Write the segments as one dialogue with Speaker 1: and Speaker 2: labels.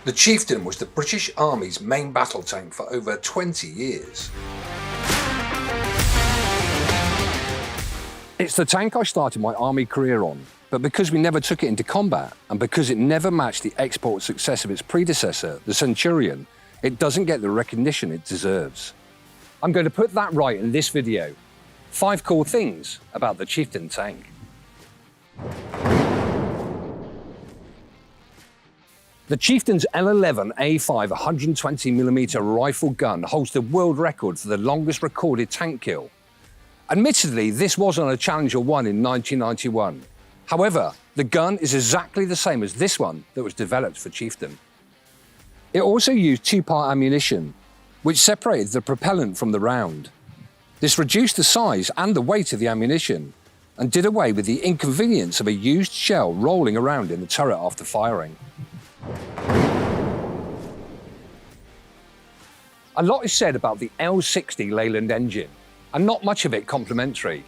Speaker 1: The Chieftain was the British Army's main battle tank for over 20 years.
Speaker 2: It's the tank I started my army career on, but because we never took it into combat and because it never matched the export success of its predecessor, the Centurion, it doesn't get the recognition it deserves. I'm going to put that right in this video. 5 cool things about the Chieftain tank. The Chieftain's L11A5 120mm rifle gun holds the world record for the longest recorded tank kill. Admittedly, this was on a Challenger 1 in 1991. However, the gun is exactly the same as this one that was developed for Chieftain. It also used 2-part ammunition, which separated the propellant from the round. This reduced the size and the weight of the ammunition, and did away with the inconvenience of a used shell rolling around in the turret after firing. A lot is said about the L60 Leyland engine, and not much of it complimentary.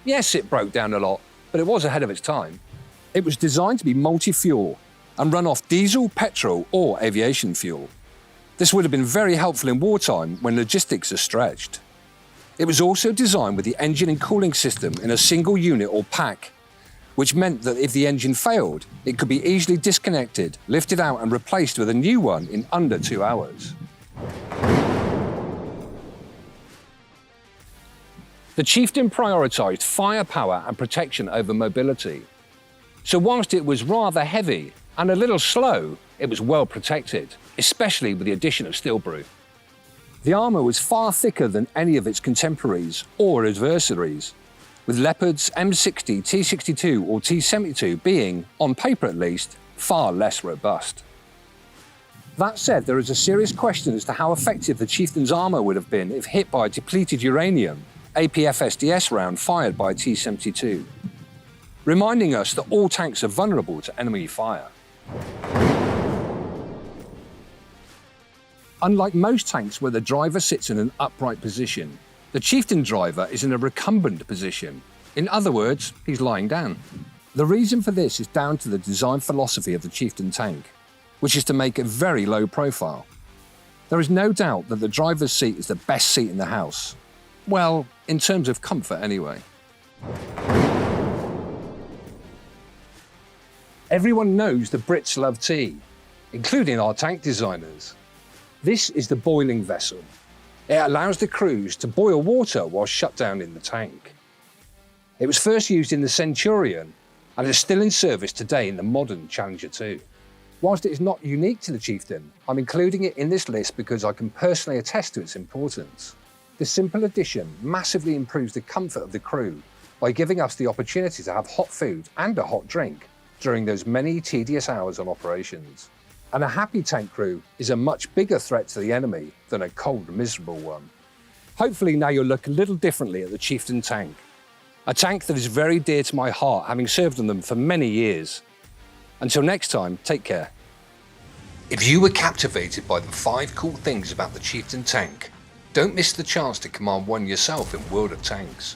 Speaker 2: Yes, it broke down a lot, but it was ahead of its time. It was designed to be multi-fuel and run off diesel, petrol, or aviation fuel. This would have been very helpful in wartime when logistics are stretched. It was also designed with the engine and cooling system in a single unit or pack, which meant that if the engine failed, it could be easily disconnected, lifted out and replaced with a new one in under 2 hours. The Chieftain prioritised firepower and protection over mobility. So whilst it was rather heavy and a little slow, it was well protected, especially with the addition of steel brew. The armour was far thicker than any of its contemporaries or adversaries, with Leopard's M60, T62 or T72 being, on paper at least, far less robust. That said, there is a serious question as to how effective the Chieftain's armour would have been if hit by a depleted uranium APFSDS round fired by a T72, reminding us that all tanks are vulnerable to enemy fire. Unlike most tanks where the driver sits in an upright position, the Chieftain driver is in a recumbent position. In other words, he's lying down. The reason for this is down to the design philosophy of the Chieftain tank, which is to make a very low profile. There is no doubt that the driver's seat is the best seat in the house. Well, in terms of comfort anyway. Everyone knows the Brits love tea, including our tank designers. This is the boiling vessel. It allows the crews to boil water while shut down in the tank. It was first used in the Centurion and is still in service today in the modern Challenger 2. Whilst it is not unique to the Chieftain, I'm including it in this list because I can personally attest to its importance. This simple addition massively improves the comfort of the crew by giving us the opportunity to have hot food and a hot drink during those many tedious hours on operations. And a happy tank crew is a much bigger threat to the enemy than a cold, miserable one. Hopefully now you'll look a little differently at the Chieftain tank. A tank that is very dear to my heart, having served on them for many years. Until next time, take care.
Speaker 1: If you were captivated by the 5 cool things about the Chieftain tank, don't miss the chance to command one yourself in World of Tanks.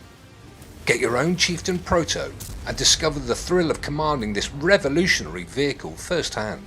Speaker 1: Get your own Chieftain Proto and discover the thrill of commanding this revolutionary vehicle firsthand.